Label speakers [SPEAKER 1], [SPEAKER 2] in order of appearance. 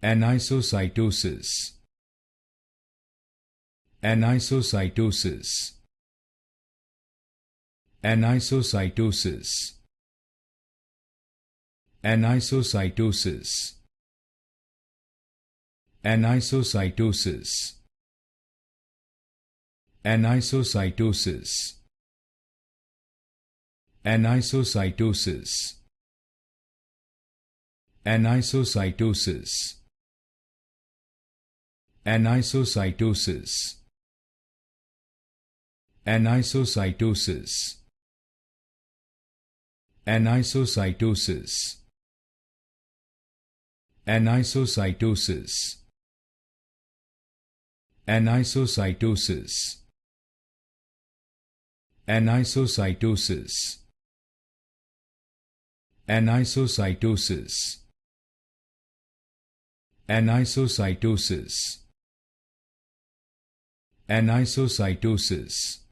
[SPEAKER 1] Anisocytosis. Anisocytosis. Anisocytosis. Anisocytosis. Anisocytosis. Anisocytosis. Anisocytosis. Anisocytosis. Anisocytosis. Anisocytosis. Anisocytosis. Anisocytosis. Anisocytosis. Anisocytosis. Anisocytosis. Anisocytosis. Anisocytosis.